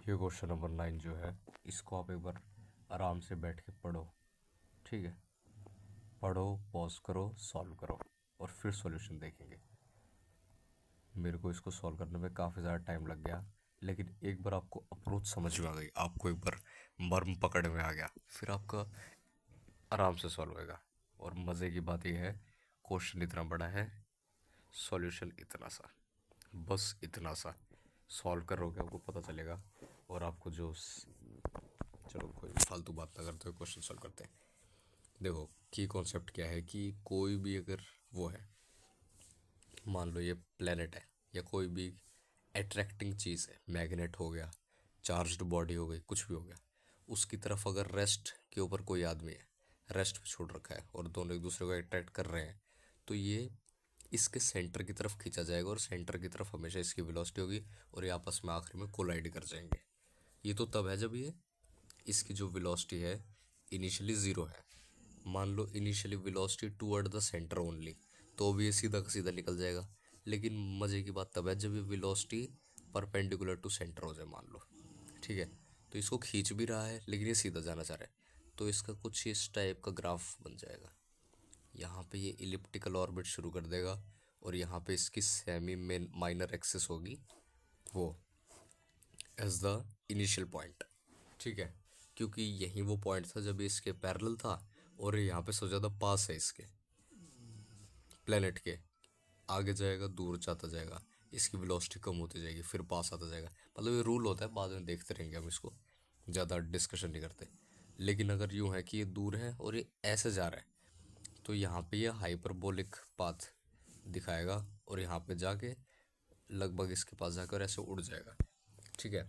ये question number 9 जो है, इसको आप एक बार आराम से बैठ के पढ़ो। ठीक है, पढ़ो, पॉज करो, सॉल्व करो और फिर सॉल्यूशन देखेंगे। मेरे को इसको सॉल्व करने में काफ़ी ज़्यादा टाइम लग गया, लेकिन एक बार आपको अप्रोच समझ में आ गई, आपको एक बार मर्म पकड़ में आ गया, फिर आपका आराम से सॉल्व होएगा। और मज़े की बात यह है, क्वेश्चन इतना बड़ा है, सॉल्यूशन इतना सा, बस इतना सा। सॉल्व करोगे आपको पता चलेगा। और आपको जो चलो कोई फालतू बात ना करते हुए क्वेश्चन सॉल्व करते हैं। देखो, की कॉन्सेप्ट क्या है कि कोई भी अगर वो है, मान लो ये प्लेनेट है या कोई भी अट्रैक्टिंग चीज़ है, मैग्नेट हो गया, चार्ज्ड बॉडी हो गई, कुछ भी हो गया, उसकी तरफ अगर रेस्ट के ऊपर कोई आदमी है, रेस्ट पे छोड़ रखा है और दोनों एक दूसरे को अट्रैक्ट कर रहे हैं, तो ये इसके सेंटर की तरफ खींचा जाएगा और सेंटर की तरफ हमेशा इसकी वेलोसिटी होगी और ये आपस में आखिर में कोलाइड कर जाएंगे। ये तो तब है जब ये इसकी जो वेलोसिटी है इनिशियली ज़ीरो है। मान लो initially velocity toward the centre only, तो भी ये सीधा का सीधा निकल जाएगा। लेकिन मज़े की बात तब है जब ये वेलोसिटी परपेंडिकुलर टू सेंटर हो जाए, मान लो। ठीक है, तो इसको खींच भी रहा है लेकिन ये सीधा जाना चाह रहा है, तो इसका कुछ इस टाइप का ग्राफ बन जाएगा। यहाँ पे ये इलिप्टिकल ऑर्बिट शुरू कर देगा और यहाँ पे इसकी सेमी माइनर एक्सिस होगी, वो एज द इनिशियल पॉइंट। ठीक है, क्योंकि यही वो पॉइंट था जब ये इसके पैरेलल था और ये यहाँ पे सबसे ज़्यादा पास है इसके प्लेनेट के। आगे जाएगा, दूर जाता जाएगा, इसकी वेलोसिटी कम होती जाएगी, फिर पास आता जाएगा। मतलब ये रूल होता है, बाद में देखते रहेंगे, हम इसको ज़्यादा डिस्कशन नहीं करते। लेकिन अगर यूँ है कि ये दूर है और ये ऐसे जा रहा है, तो यहाँ पे ये हाइपरबोलिक पाथ दिखाएगा और यहाँ पे जाके लगभग इसके पास जाकर ऐसे उड़ जाएगा। ठीक है,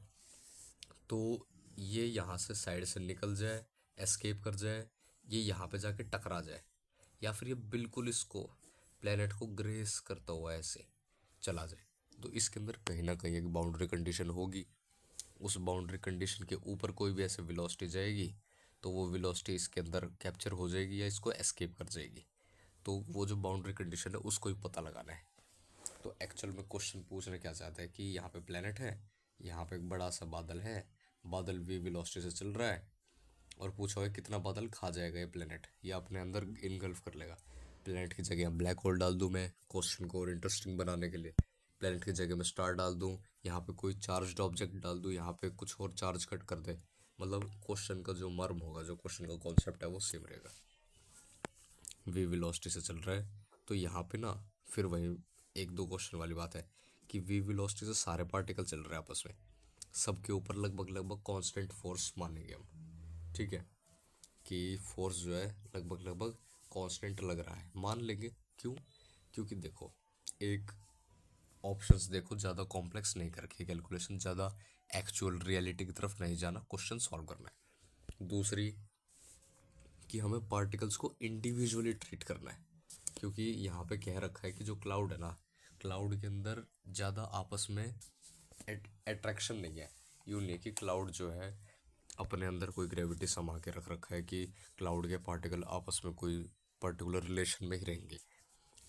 तो ये यहाँ से साइड से निकल जाए, एस्केप कर जाए, ये यहाँ पे जाके टकरा जाए, या फिर ये बिल्कुल इसको प्लेनेट को ग्रेस करता हुआ ऐसे चला जाए, तो इसके अंदर कहीं ना कहीं एक बाउंड्री कंडीशन होगी। उस बाउंड्री कंडीशन के ऊपर कोई भी ऐसे वेलोसिटी जाएगी, तो वो वेलोसिटी इसके अंदर कैप्चर हो जाएगी या इसको एस्केप कर जाएगी। तो वो जो बाउंड्री कंडीशन है उसको ही पता लगाना है। तो एक्चुअल में क्वेश्चन पूछना क्या चाहता है कि यहाँ पे प्लेनेट है, यहाँ पे एक बड़ा सा बादल है, बादल वी वेलोसिटी से चल रहा है, और पूछा हुआ है कितना बादल खा जाएगा ये प्लेनेट, ये अपने अंदर इनगल्फ कर लेगा। प्लेनेट की जगह ब्लैक होल डाल दूँ मैं क्वेश्चन को और इंटरेस्टिंग बनाने के लिए, प्लेनेट की जगह में स्टार डाल दूँ, यहाँ पे कोई चार्ज्ड ऑब्जेक्ट डाल दूँ, यहाँ पे कुछ और चार्ज कट कर दे, मतलब क्वेश्चन का जो मर्म होगा, जो क्वेश्चन का कॉन्सेप्ट है वो सेम रहेगा। वी वेलोसिटी से चल रहा है, तो यहाँ पे ना फिर वही एक दो क्वेश्चन वाली बात है कि वी वेलोसिटी से सारे पार्टिकल चल रहे हैं आपस में, सबके ऊपर लगभग लगभग कांस्टेंट फोर्स मानेंगे हम। ठीक है, कि फोर्स जो है लगभग लगभग कांस्टेंट लग रहा है, मान लेंगे। क्यों? क्योंकि देखो, एक ऑप्शंस देखो, ज़्यादा कॉम्प्लेक्स नहीं कर रखी कैलकुलेशन, ज़्यादा एक्चुअल रियलिटी की तरफ नहीं जाना, क्वेश्चन सॉल्व करना है। दूसरी, कि हमें पार्टिकल्स को इंडिविजुअली ट्रीट करना है, क्योंकि यहाँ पे कह रखा है कि जो क्लाउड है ना, क्लाउड के अंदर ज़्यादा आपस में अट्रैक्शन नहीं है। यूँ नहीं है कि क्लाउड जो है अपने अंदर कोई ग्रेविटी समा के रख रखा है कि क्लाउड के पार्टिकल आपस में कोई पर्टिकुलर रिलेशन में ही रहेंगे।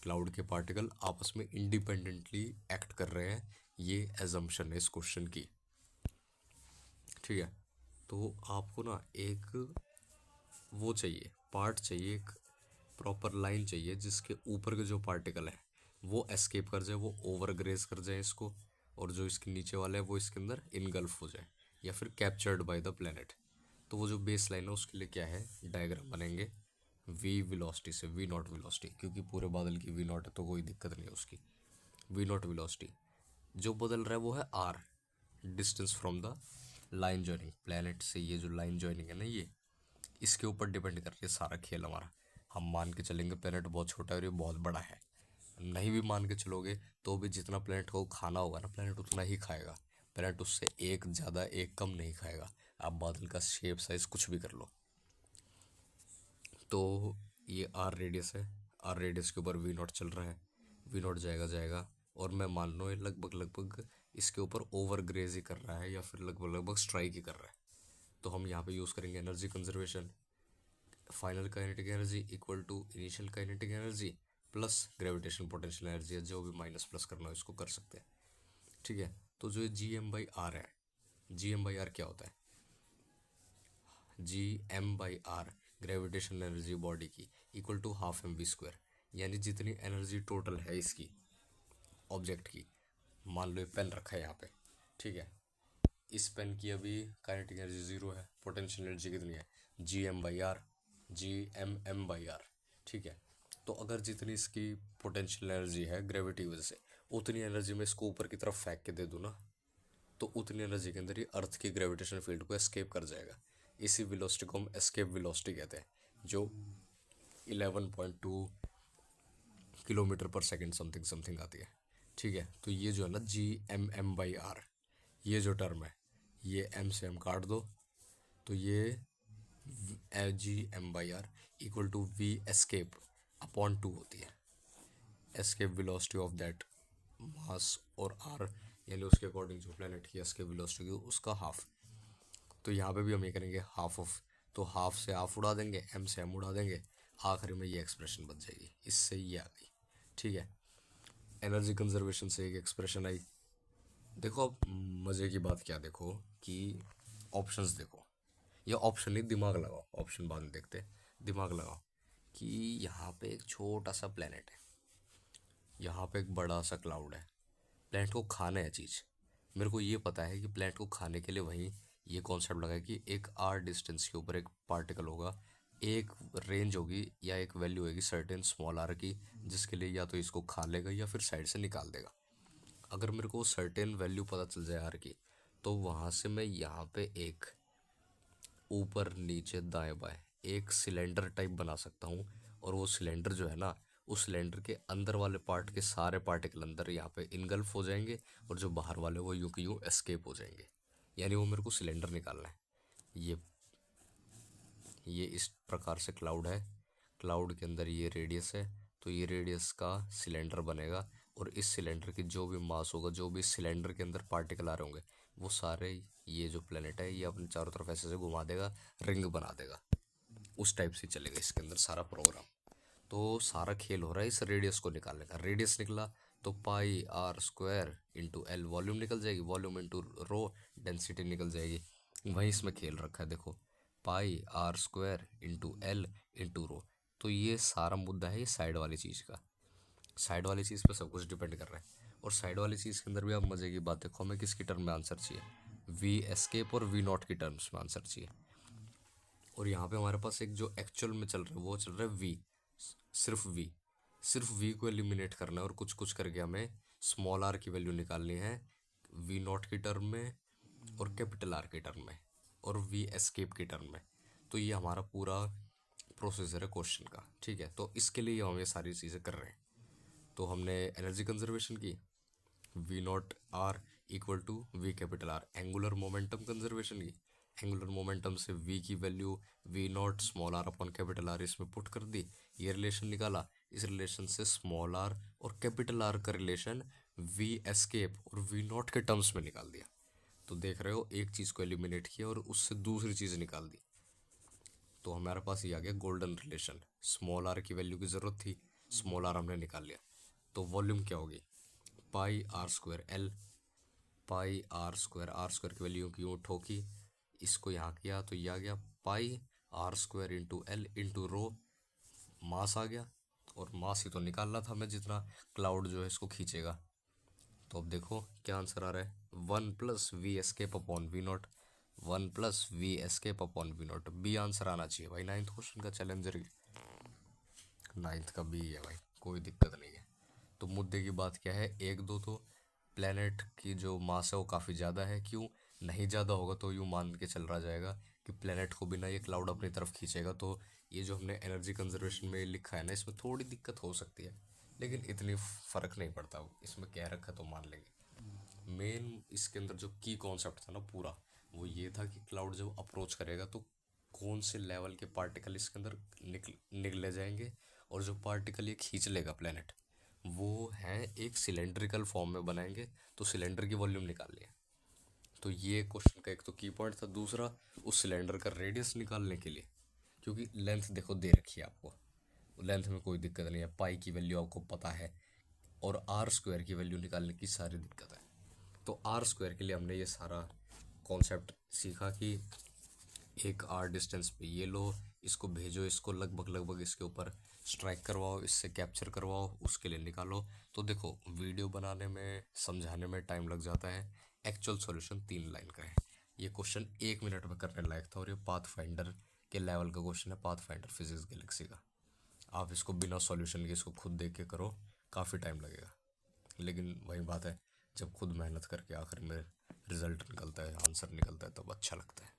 क्लाउड के पार्टिकल आपस में इंडिपेंडेंटली एक्ट कर रहे हैं, ये एजम्पशन है इस क्वेश्चन की। ठीक है, तो आपको ना एक वो चाहिए, पार्ट चाहिए, एक प्रॉपर लाइन चाहिए जिसके ऊपर के जो पार्टिकल है वो एस्केप कर जाए, वो ओवर ग्रेस कर जाए इसको, और जो इसके नीचे वाला है वो इसके अंदर इनगल्फ हो जाए या फिर कैप्चर्ड बाय द प्लेनेट। तो वो जो बेस लाइन है उसके लिए क्या है, डायग्राम बनेंगे वी वेलोसिटी से, वी नॉट वेलोसिटी, क्योंकि पूरे बादल की वी नॉट है तो कोई दिक्कत नहीं है उसकी। वी नॉट वेलोसिटी जो बदल रहा है वो है R, distance from the line joining, planet से ये जो लाइन जॉइनिंग है ना, ये इसके ऊपर डिपेंड कर रही है सारा खेल हमारा। हम मान के चलेंगे प्लेनेट बहुत छोटा है और ये बहुत बड़ा है, नहीं भी मान के चलोगे तो भी जितना प्लेनेट को खाना होगा ना, प्लेनेट उतना ही खाएगा। प्लेनेट उससे एक ज़्यादा एक कम नहीं खाएगा। आप बादल का शेप साइज कुछ भी कर लो। तो ये आर रेडियस है, आर रेडियस के ऊपर वी नॉट चल रहा है, वी नॉट जाएगा जाएगा, और मैं मान लो ये लगभग लगभग इसके ऊपर ओवर ग्रेज ही कर रहा है या फिर लगभग लगभग स्ट्राइक ही कर रहा है। तो हम यहाँ पे यूज़ करेंगे energy conservation. Final kinetic energy equal to initial kinetic energy plus gravitation potential energy है, जो भी माइनस प्लस करना हो इसको कर सकते हैं। ठीक है, तो जो जी एम बाई आर है, जी एम बाई आर क्या होता है? G M by R gravitational energy body की equal to half M V square, यानी जितनी एनर्जी टोटल है इसकी ऑब्जेक्ट की, मान लो ये पेन रखा है यहाँ पे, ठीक है, इस पेन की अभी काइनेटिक एनर्जी जीरो है, पोटेंशियल एनर्जी कितनी है? G M by R, G M by R, ठीक है। तो अगर जितनी इसकी पोटेंशियल एनर्जी है ग्रेविटी वजह से, उतनी एनर्जी मैं इसको ऊपर की तरफ फेंक के दे दूँ ना, तो उतनी एनर्जी के अंदर ही अर्थ की ग्रेविटेशन फील्ड को एस्केप कर जाएगा। इसी वेलोसिटी को हम एस्केप वेलोसिटी कहते हैं, जो 11.2 किलोमीटर पर सेकंड समथिंग समथिंग आती है, ठीक है। तो ये जो है ना जी एम बाई आर, ये जो टर्म है, ये एम से एम काट दो, तो ये G M by R equal to v escape upon two होती है। Escape velocity of that mass और आर, यानी उसके अकॉर्डिंग जो प्लेनेट की एस्केप वेलोसिटी की उसका हाफ। तो यहाँ पे भी हम ये करेंगे हाफ ऑफ, तो हाफ से हाफ उड़ा देंगे, एम से एम उड़ा देंगे, आखिर में ये एक्सप्रेशन बच जाएगी, इससे ये आ गई, ठीक है। एनर्जी कंजर्वेशन से एक एक्सप्रेशन आई। देखो अब मज़े की बात क्या, देखो कि ऑप्शंस देखो, या ऑप्शन नहीं, दिमाग लगाओ, ऑप्शन बाद में देखते, दिमाग लगाओ कि यहाँ पे एक छोटा सा प्लेनेट है, यहाँ पे एक बड़ा सा क्लाउड है, प्लेनेट को खाना है चीज़, मेरे को ये पता है कि प्लेनेट को खाने के लिए वहीं ये कॉन्सेप्ट लगा है कि एक आर डिस्टेंस के ऊपर एक पार्टिकल होगा, एक रेंज होगी या एक वैल्यू होगी सर्टेन स्मॉल आर की, जिसके लिए या तो इसको खा लेगा या फिर साइड से निकाल देगा। अगर मेरे को सर्टेन वैल्यू पता चल जाए आर की, तो वहाँ से मैं यहाँ पे एक ऊपर नीचे दाएं बाएं एक सिलेंडर टाइप बना सकता हूँ, और वो सिलेंडर जो है ना, उस सिलेंडर के अंदर वाले पार्ट के सारे पार्टिकल अंदर यहाँ पे इनगल्फ हो जाएंगे, और जो बाहर वाले वो यूं कि यूं एस्केप हो जाएंगे। यानी वो मेरे को सिलेंडर निकालना है। ये इस प्रकार से क्लाउड है, क्लाउड के अंदर ये रेडियस है, तो ये रेडियस का सिलेंडर बनेगा, और इस सिलेंडर की जो भी मास होगा, जो भी सिलेंडर के अंदर पार्टिकल आ रहे होंगे, वो सारे ये जो प्लेनेट है ये अपने चारों तरफ ऐसे ऐसे घुमा देगा, रिंग बना देगा, उस टाइप से चलेगा इसके अंदर सारा प्रोग्राम। तो सारा खेल हो रहा है इस रेडियस को निकालने का। रेडियस निकला तो pi R square into L, volume निकल जाएगी, वॉल्यूम इंटू रो डेंसिटी निकल जाएगी। वहीं इसमें खेल रखा है, देखो pi R square into L into rho. तो ये सारा मुद्दा है ये साइड वाली चीज़ का, साइड वाली चीज़ पे सब कुछ डिपेंड कर रहा है। और साइड वाली चीज़ के अंदर भी आप मज़े की बात देखो, हमें किसकी टर्म में आंसर चाहिए? वी एस्केप और वी नॉट की टर्म्स में आंसर चाहिए। और यहाँ पे हमारे पास एक जो एक्चुअल में चल रहा है वो चल रहा है वी, सिर्फ वी, सिर्फ वी को एलिमिनेट करना है, और कुछ कुछ करके हमें स्मॉल आर की वैल्यू निकालनी है वी नॉट की टर्म में, और कैपिटल आर की टर्म में, और वी एस्केप की टर्म में। तो ये हमारा पूरा प्रोसीजर है क्वेश्चन का, ठीक है। तो इसके लिए हम ये सारी चीज़ें कर रहे हैं। तो हमने एनर्जी कंजर्वेशन की, v naught R equal to v capital R. Angular momentum conservation की, एंगुलर मोमेंटम से वी की value v naught small r upon capital R इसमें पुट कर दी, ये रिलेशन निकाला। इस रिलेशन से स्मॉल आर और कैपिटल आर का रिलेशन वी एस्केप और वी नॉट के टर्म्स में निकाल दिया। तो देख रहे हो, एक चीज़ को एलिमिनेट किया और उससे दूसरी चीज़ निकाल दी। तो हमारे पास ये आ गया गोल्डन रिलेशन। स्मॉल आर की वैल्यू की ज़रूरत थी, स्मॉल आर हमने निकाल लिया। तो वॉल्यूम क्या होगी? Pi R square L, pi R square की वैल्यू क्यों ठोकी, इसको यहाँ किया तो ये आ गया pi R square into L into rho, mass आ गया। और मास ही तो निकालना था हमें, जितना क्लाउड जो है इसको खींचेगा। तो अब देखो क्या आंसर आ रहा है, 1 + v escape upon v naught, 1 + v escape upon v naught, B answer आना चाहिए भाई। नाइन्थ क्वेश्चन का चैलेंजर, नाइन्थ का बी है भाई, कोई दिक्कत नहीं है। तो मुद्दे की बात क्या है, एक दो तो प्लेनेट की जो मास है वो काफ़ी ज़्यादा है, क्यों नहीं ज़्यादा होगा तो यूँ मान के चल रहा जाएगा कि प्लेनेट को बिना ये क्लाउड अपनी तरफ खींचेगा। तो ये जो हमने एनर्जी कंजर्वेशन में लिखा है ना, इसमें थोड़ी दिक्कत हो सकती है, लेकिन इतनी फ़र्क नहीं पड़ता, इसमें कह रखा तो मान लेंगे। मेन इसके अंदर जो की कॉन्सेप्ट था ना पूरा, वो ये था कि क्लाउड जब अप्रोच करेगा तो कौन से लेवल के पार्टिकल इसके अंदर निकले जाएंगे, और जो पार्टिकल ये खींच लेगा प्लेनेट, वो हैं एक सिलेंड्रिकल फॉर्म में बनाएंगे, तो सिलेंडर की वॉल्यूम निकाल लिया। तो ये क्वेश्चन का एक तो की पॉइंट था। दूसरा, उस सिलेंडर का रेडियस निकालने के लिए, क्योंकि लेंथ देखो दे रखी है आपको, लेंथ में कोई दिक्कत नहीं है, पाई की वैल्यू आपको पता है, और आर स्क्वायर की वैल्यू निकालने की सारी दिक्कत है। तो आर स्क्वायर के लिए हमने ये सारा कॉन्सेप्ट सीखा कि एक आर डिस्टेंस पे ये लो, इसको भेजो, इसको लगभग लगभग इसके ऊपर स्ट्राइक करवाओ, इससे कैप्चर करवाओ, उसके लिए निकालो। तो देखो, वीडियो बनाने में समझाने में टाइम लग जाता है, एक्चुअल सॉल्यूशन 3 लाइन का है। ये क्वेश्चन 1 मिनट में करने लायक था, और ये पाथ फाइंडर के लेवल का क्वेश्चन है, पाथ फाइंडर फिजिक्स गैलेक्सी का। आप इसको बिना सॉल्यूशन के इसको खुद देख के करो, काफ़ी टाइम लगेगा। लेकिन वही बात है, जब खुद मेहनत करके आखिर में रिजल्ट निकलता है, आंसर निकलता है, तब अच्छा लगता है।